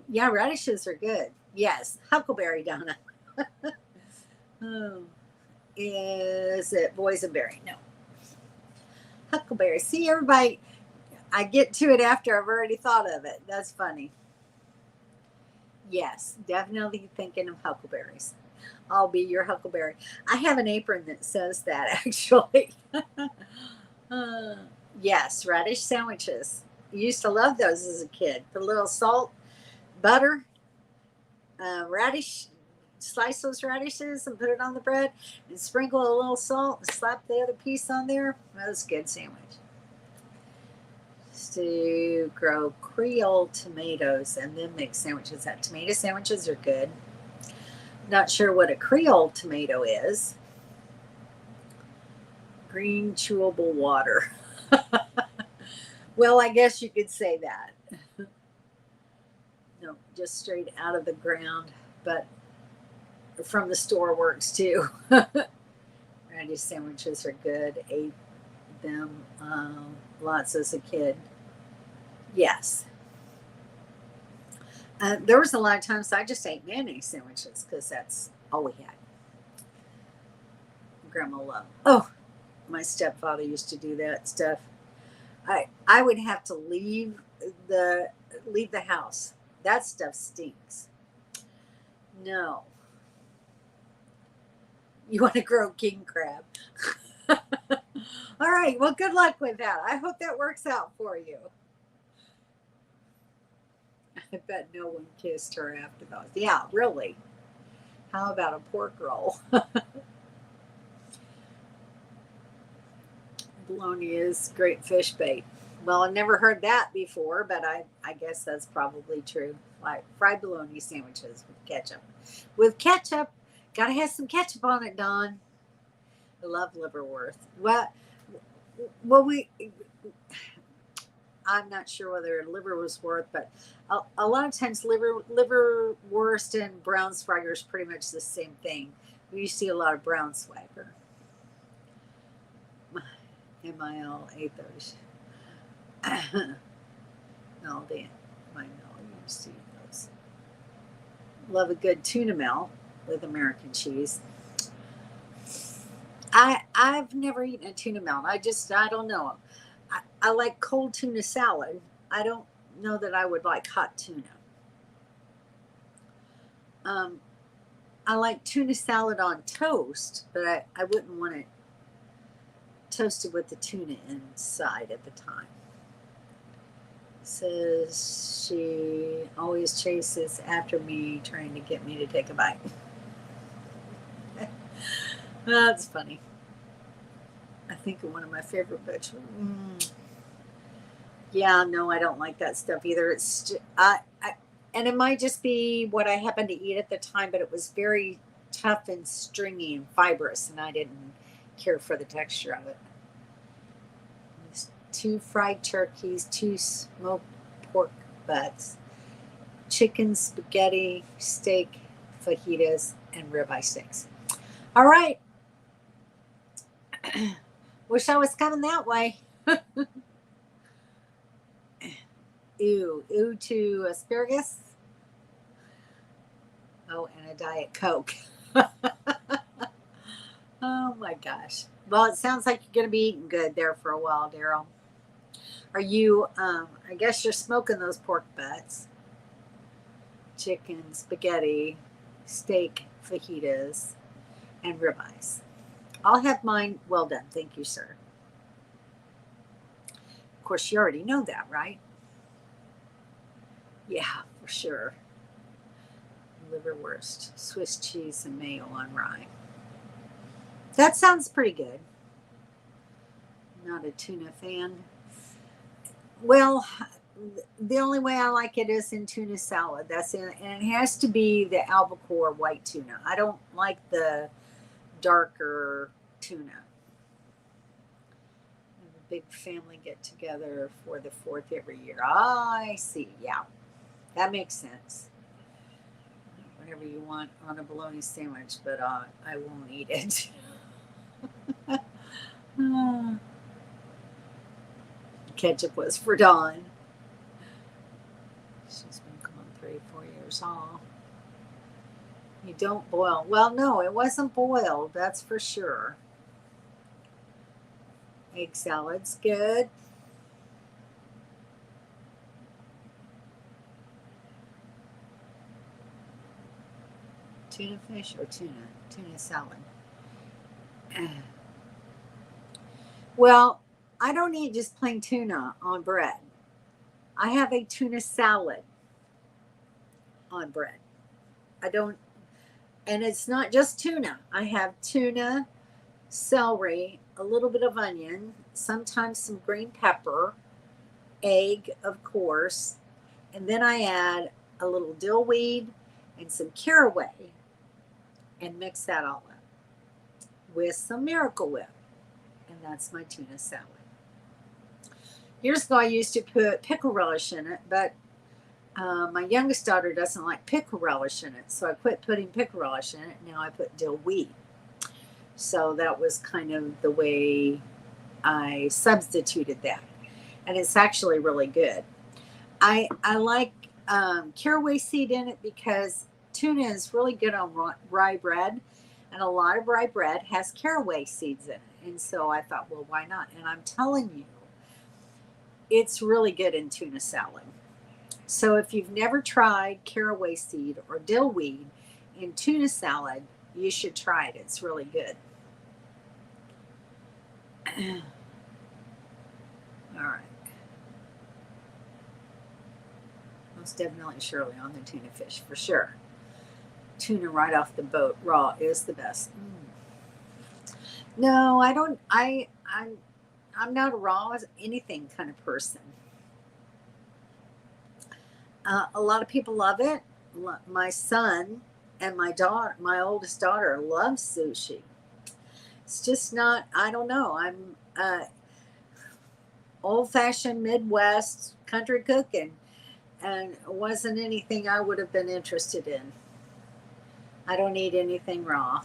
Yeah, radishes are good. Yes, huckleberry, Donna. Oh, is it boysenberry? No. Huckleberry. See, everybody, I get to it after I've already thought of it. That's funny. Yes, definitely thinking of huckleberries. I'll be your huckleberry. I have an apron that says that actually. uh, yes, radish sandwiches. Used to love those as a kid. Put a little salt, butter, radish, slice those radishes and put it on the bread and sprinkle a little salt and slap the other piece on there. That was a good sandwich. To grow Creole tomatoes and then make sandwiches. That tomato sandwiches are good. Not sure what a Creole tomato is. Green chewable water. Well, I guess you could say that. No, just straight out of the ground, but from the store works too. Radish sandwiches are good. Ate them lots as a kid. Yes. There was a lot of times I just ate mayonnaise sandwiches because that's all we had. Grandma loved. Oh, my stepfather used to do that stuff. I would have to leave the house. That stuff stinks. No. You want to grow king crab. All right. Well, good luck with that. I hope that works out for you. I bet no one kissed her after those. Yeah, really. How about a pork roll? Bologna is great fish bait. Well, I've never heard that before, but I guess that's probably true. Like fried bologna sandwiches with ketchup. With ketchup, gotta have some ketchup on it, Don. I love liverwurst. Well, I'm not sure whether liver was worth, but a lot of times liverwurst and brown swagger is pretty much the same thing. You see a lot of brown swagger. MIL 830. No, Dan. I know you see those. Love a good tuna melt with American cheese. I've never eaten a tuna melt. I don't know. I like cold tuna salad. I don't know that I would like hot tuna. Um, I like tuna salad on toast, but I wouldn't want it toasted with the tuna inside at the time. Says she always chases after me, trying to get me to take a bite. That's funny. I think of one of my favorite vegetables. Yeah, no, I don't like that stuff either. And it might just be what I happened to eat at the time, but it was very tough and stringy and fibrous, and I didn't care for the texture of it. There's 2 fried turkeys, 2 smoked pork butts, chicken spaghetti, steak, fajitas, and ribeye steaks. All right. Wish I was coming that way. Ew to asparagus. Oh, and a Diet Coke. Oh my gosh. Well, it sounds like you're going to be eating good there for a while, Daryl. Are you, I guess you're smoking those pork butts, chicken, spaghetti, steak, fajitas, and ribeyes. I'll have mine well done. Thank you, sir. Of course, you already know that, right? Yeah, for sure. Liverwurst, Swiss cheese, and mayo on rye. That sounds pretty good. Not a tuna fan. Well, the only way I like it is in tuna salad. That's in, and it has to be the albacore white tuna. I don't like the darker tuna. A big family get together for the 4th every year. I see. Yeah, that makes sense. Whatever you want on a bologna sandwich, but I won't eat it. Ketchup was for Dawn. She's been gone 3-4 years. Oh, you don't boil. Well, no, it wasn't boiled. That's for sure. Egg salad's good. Tuna fish or tuna salad. Well, I don't eat just plain tuna on bread. I have a tuna salad on bread. I don't, and it's not just tuna. I have tuna, celery, a little bit of onion, sometimes some green pepper, egg, of course, and then I add a little dill weed and some caraway and mix that all up with some Miracle Whip. And that's my tuna salad. Years ago, I used to put pickle relish in it, but my youngest daughter doesn't like pickle relish in it, so I quit putting pickle relish in it. Now I put dill weed. So that was kind of the way I substituted that. And it's actually really good. I like caraway seed in it because tuna is really good on rye bread, and a lot of rye bread has caraway seeds in it. And so I thought, well, why not? And I'm telling you, it's really good in tuna salad. So if you've never tried caraway seed or dill weed in tuna salad, you should try it. It's really good. All right. Most definitely Shirley on the tuna fish for sure. Tuna right off the boat raw is the best. No, I don't. I'm not a raw as anything kind of person. A lot of people love it. My son and my daughter, my oldest daughter, loves sushi. It's just not. I don't know. I'm old-fashioned Midwest country cooking, and it wasn't anything I would have been interested in. I don't eat anything raw,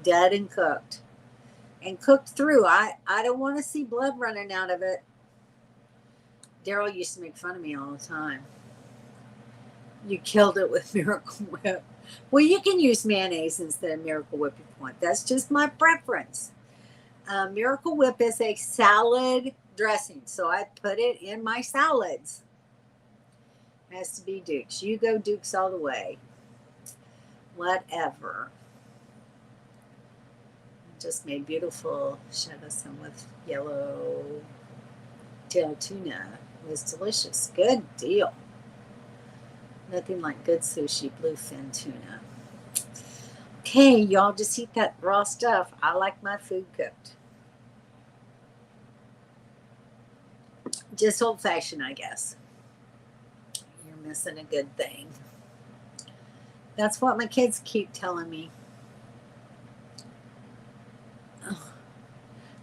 dead and cooked. And cooked through. I don't want to see blood running out of it. Daryl used to make fun of me all the time. You killed it with Miracle Whip. Well, you can use mayonnaise instead of Miracle Whip if you want. That's just my preference. Miracle Whip is a salad dressing, so I put it in my salads. It has to be Duke's. You go Duke's all the way. Whatever. Just made beautiful chevison with yellow tail tuna. It was delicious. Good deal. Nothing like good sushi, bluefin tuna. Okay, y'all just eat that raw stuff. I like my food cooked. Just old fashioned, I guess. You're missing a good thing. That's what my kids keep telling me. Oh,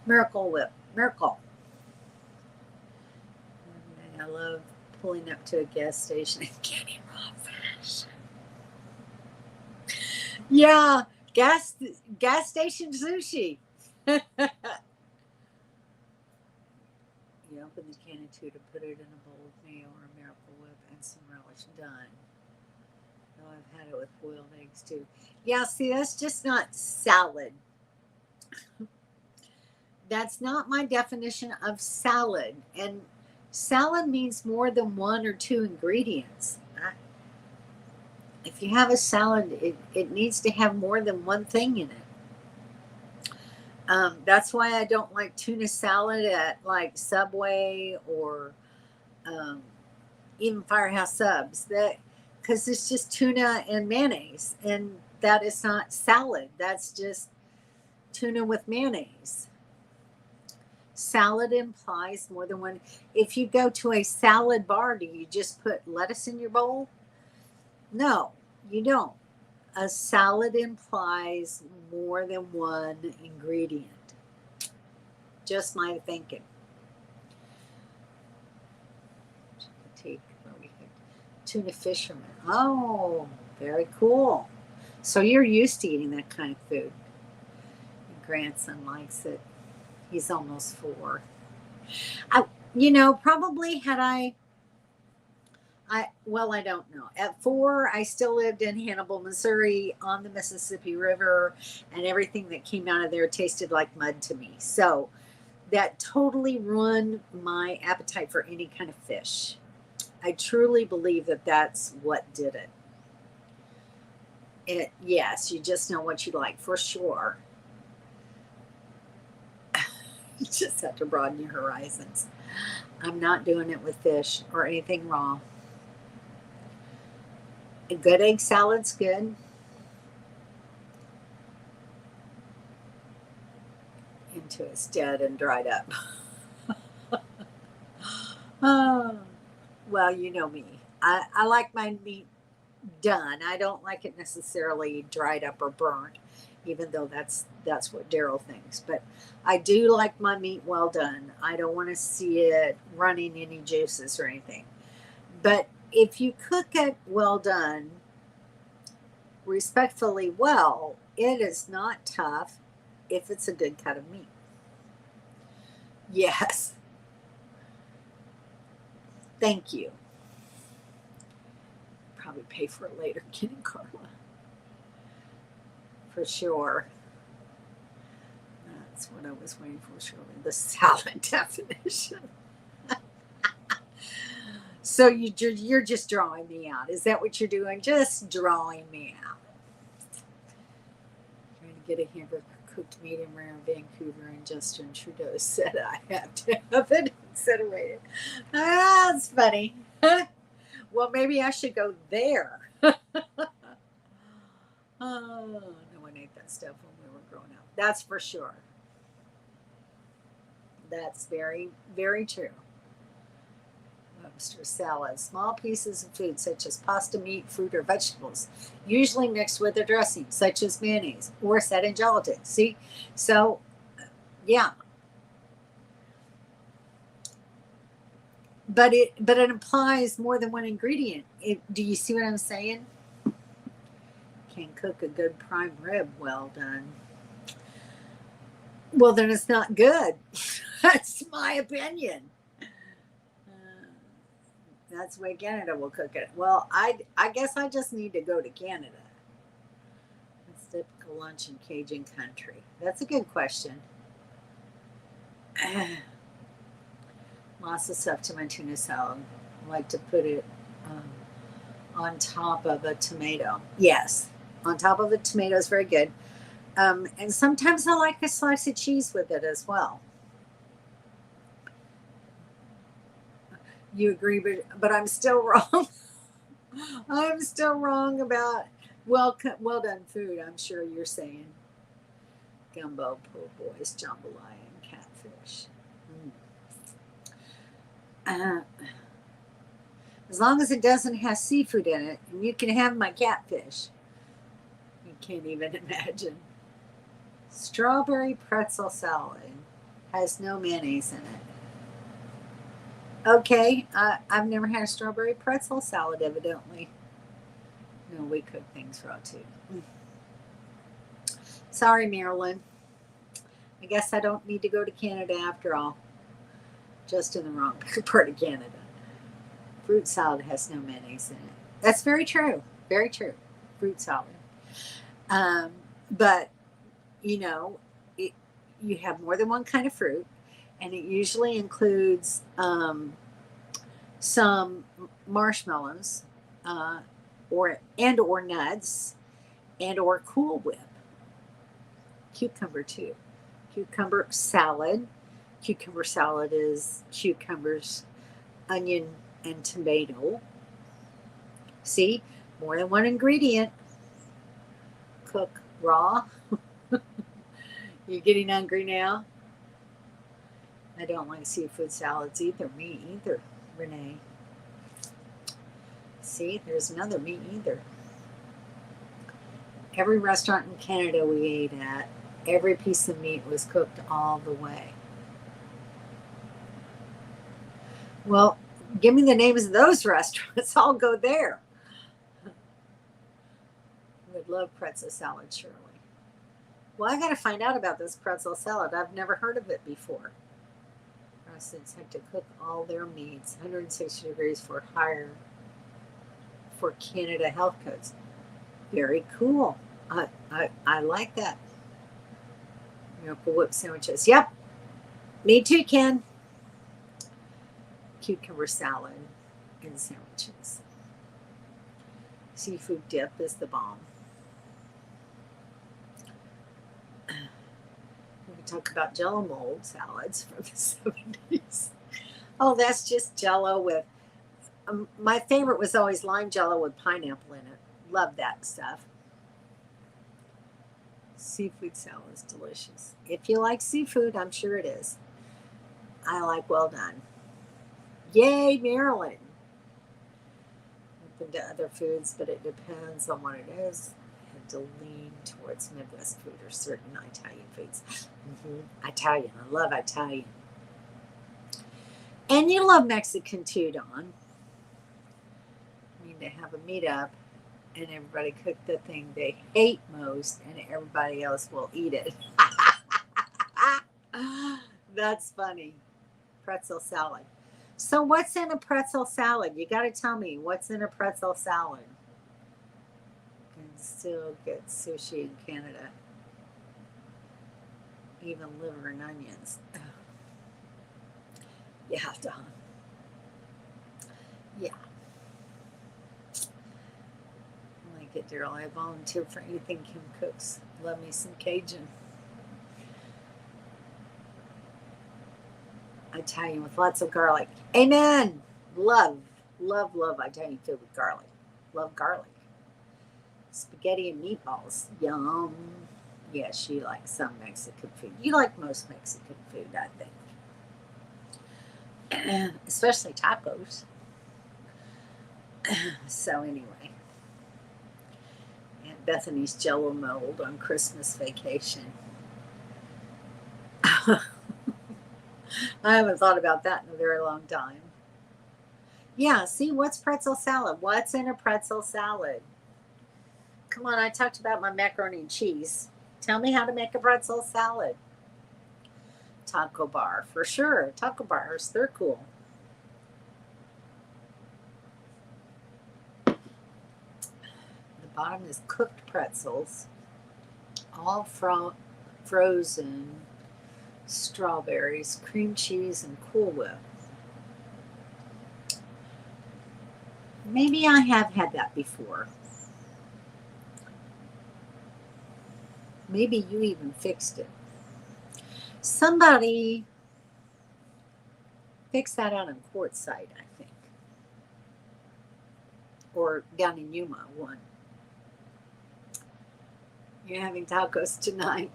Miracle Whip. Miracle. I love pulling up to a gas station and getting raw fish. Yeah, gas station sushi. You open the can of tuna, put it in a bowl of mayo or a Miracle Whip and some relish. Done. Oh, I've had it with boiled eggs too. Yeah, see, that's just not salad. That's not my definition of salad. And salad means more than one or two ingredients. If you have a salad, it needs to have more than one thing in it. That's why I don't like tuna salad at like Subway or even Firehouse Subs. Because it's just tuna and mayonnaise, and that is not salad. That's just tuna with mayonnaise. Salad implies more than one. If you go to a salad bar, do you just put lettuce in your bowl? No, you don't. A salad implies more than one ingredient. Just my thinking. Tuna fisherman. Oh, very cool. So you're used to eating that kind of food. Your grandson likes it. He's almost 4. Probably had I don't know. At 4, I still lived in Hannibal, Missouri on the Mississippi River, and everything that came out of there tasted like mud to me. So that totally ruined my appetite for any kind of fish. I truly believe that that's what did it. Yes, you just know what you like for sure. You just have to broaden your horizons. I'm not doing it with fish or anything raw. A good egg salad's good. Into it's dead and dried up. Oh, well, you know me. I like my meat done. I don't like it necessarily dried up or burnt, even though that's what Daryl thinks. But I do like my meat well done. I don't want to see it running any juices or anything. But if you cook it well done, respectfully well, it is not tough if it's a good cut of meat. Yes. Thank you. Probably pay for it later, kidding, Carla. For sure. That's what I was waiting for, Shirley. The salad definition. So you're just drawing me out. Is that what you're doing? Just drawing me out. Trying to get a hamburger cooked medium rare in Vancouver, and Justin Trudeau said I have to have it incinerated. Ah, that's funny. Well, maybe I should go there. Oh, no one ate that stuff when we were growing up. That's for sure. That's very, very true. Lobster salad. Small pieces of food such as pasta, meat, fruit, or vegetables, usually mixed with a dressing such as mayonnaise or set in gelatin. See? So, yeah. But it implies more than one ingredient. Do you see what I'm saying? Can cook a good prime rib well done. Well, then it's not good. That's my opinion. That's the way Canada will cook it. Well, I guess I just need to go to Canada. Typical lunch in Cajun country. That's a good question. Lots of stuff to my tuna salad. I like to put it on top of a tomato. Yes, on top of a tomato is very good. And sometimes I like a slice of cheese with it as well. You agree, but I'm still wrong. I'm still wrong about well done food. I'm sure you're saying gumbo, po' boys, jambalaya, and catfish. Uh, as long as it doesn't have seafood in it, and you can have my catfish. You can't even imagine. Strawberry pretzel salad has no mayonnaise in it. Okay, I've never had a strawberry pretzel salad, evidently. No, we cook things raw too. Sorry, Marilyn. I guess I don't need to go to Canada after all. Just in the wrong part of Canada. Fruit salad has no mayonnaise in it. That's very true. Very true. Fruit salad. But, you know, you have more than one kind of fruit, and it usually includes some marshmallows or nuts or Cool Whip. Cucumber too. Cucumber salad. Cucumber salad is cucumbers, onion, and tomato. See, more than one ingredient. Cook raw. You getting hungry now? I don't like seafood salads either. Me either, Renee. See, there's another me either. Every restaurant in Canada we ate at, every piece of meat was cooked all the way. Well, give me the names of those restaurants. I'll go there. Would love pretzel salad, Shirley. Well, I got to find out about this pretzel salad. I've never heard of it before. Restaurants have to cook all their meats 160 degrees for higher for Canada health codes. Very cool. I like that. Miracle Whip sandwiches. Yep. Me too, Ken. Cucumber salad and sandwiches. Seafood dip is the bomb. We can talk about Jello mold salads from the 70s. Oh, that's just Jello with. My favorite was always lime Jello with pineapple in it. Love that stuff. Seafood salad is delicious. If you like seafood, I'm sure it is. I like well done. Yay, Maryland. Open to other foods, but it depends on what it is. I had to lean towards Midwest food or certain Italian foods. Italian. I love Italian. And you love Mexican too, Dawn. We need to have a meetup and everybody cook the thing they hate most and everybody else will eat it. That's funny. Pretzel salad. So what's in a pretzel salad? You got to tell me what's in a pretzel salad. You can still get sushi in Canada. Even liver and onions. You have to, huh? Yeah. I like it, Daryl. I volunteer for anything Kim cooks. Love me some Cajun. Italian with lots of garlic. Amen. Love Italian food with garlic. Love garlic. Spaghetti and meatballs. Yum. Yeah, she likes some Mexican food. You like most Mexican food, I think. Especially tacos. So anyway. Aunt Bethany's Jello mold on Christmas vacation. I haven't thought about that in a very long time. Yeah, see, what's pretzel salad? What's in a pretzel salad? Come on, I talked about my macaroni and cheese. Tell me how to make a pretzel salad. Taco bar, for sure. Taco bars, they're cool. The bottom is cooked pretzels. all frozen strawberries, cream cheese, and Cool Whip. Maybe I have had that before. Maybe you even fixed it. Somebody fixed that out in Quartzsite, I think. Or down in Yuma, one. You're having tacos tonight.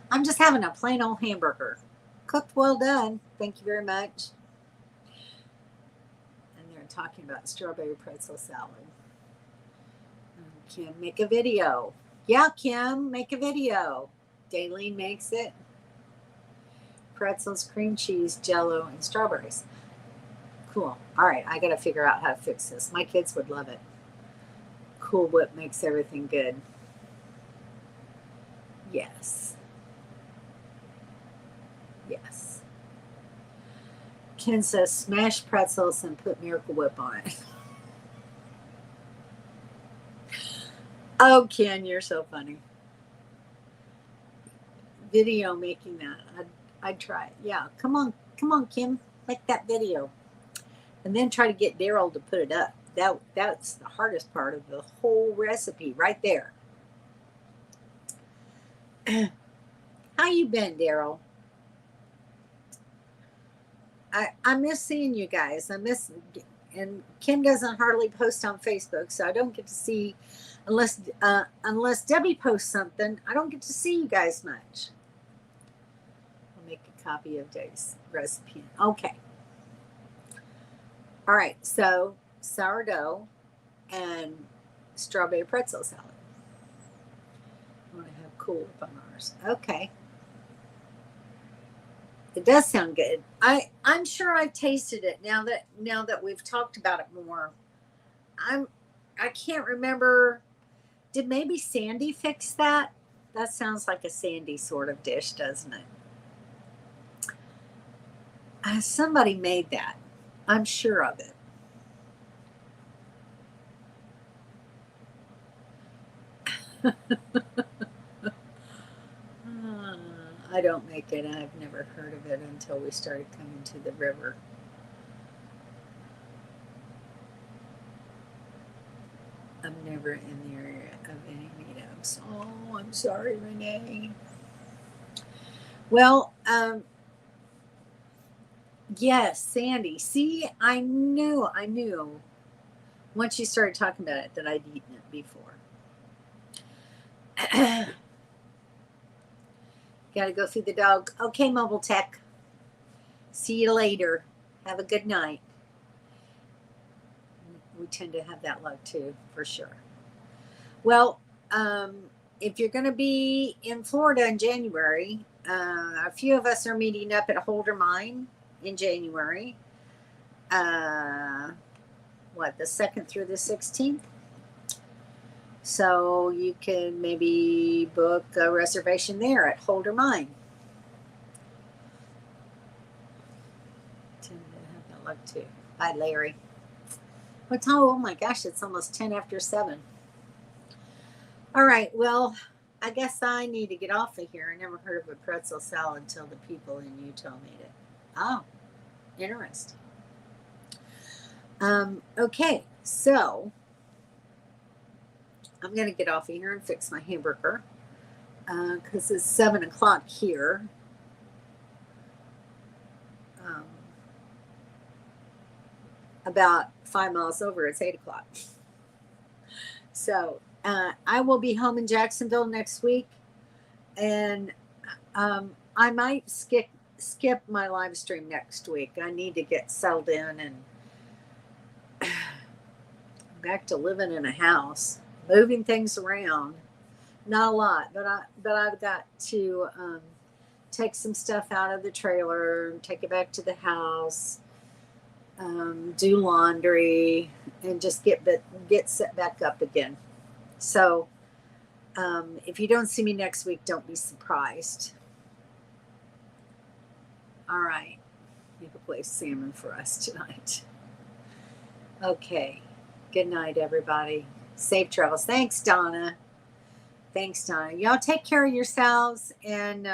I'm just having a plain old hamburger. Cooked well done. Thank you very much. And they're talking about strawberry pretzel salad. Kim, make a video. Yeah, Kim, make a video. Daylene makes it. Pretzels, cream cheese, jello, and strawberries. Cool. All right, I got to figure out how to fix this. My kids would love it. Cool Whip makes everything good. Yes. Yes. Ken says smash pretzels and put Miracle Whip on it. Oh, Ken, you're so funny. Video making that. I'd try it. Yeah, come on, Kim, make that video, and then try to get Daryl to put it up. That's the hardest part of the whole recipe, right there. How you been, Daryl? I miss seeing you guys. And Kim doesn't hardly post on Facebook, so I don't get to see unless Debbie posts something. I don't get to see you guys much. I'll make a copy of Dave's recipe. Okay. All right. So sourdough and strawberry pretzel salad. I want to have Cool Whip on ours. Okay. It does sound good. I'm sure I've tasted it now that we've talked about it more. I can't remember. Did maybe Sandy fix that? That sounds like a Sandy sort of dish, doesn't it? Somebody made that. I'm sure of it. I don't make it. I've never heard of it until we started coming to the river. I'm never in the area of any meetups. Oh, I'm sorry, Renee. Well, yes, Sandy. See, I knew. Once you started talking about it that I'd eaten it before. Got to go feed the dog. Okay, Mobile Tech. See you later. Have a good night. We tend to have that luck too, for sure. Well, if you're going to be in Florida in January, a few of us are meeting up at Holder Mine in January. The 2nd through the 16th? So you can maybe book a reservation there at Holder Mine. Tend to have that luck too. Bye, Larry. What time? Oh my gosh, it's almost 10 after 7. All right, well, I guess I need to get off of here. I never heard of a pretzel salad until the people in Utah made it. Oh, interesting. Okay, so I'm going to get off of here and fix my hamburger because it's 7 o'clock here. About 5 miles over, it's 8 o'clock. So I will be home in Jacksonville next week, and I might skip my live stream next week. I need to get settled in and back to living in a house, moving things around. Not a lot, but I've got to take some stuff out of the trailer, take it back to the house, do laundry, and just get set back up again. So if you don't see me next week, don't be surprised. All right. You can play salmon for us tonight. Okay. Good night, everybody. Safe travels. Thanks, Donna. Thanks, Donna. Y'all take care of yourselves, and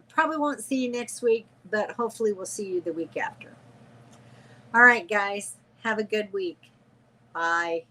probably won't see you next week, but hopefully we'll see you the week after. All right, guys. Have a good week. Bye.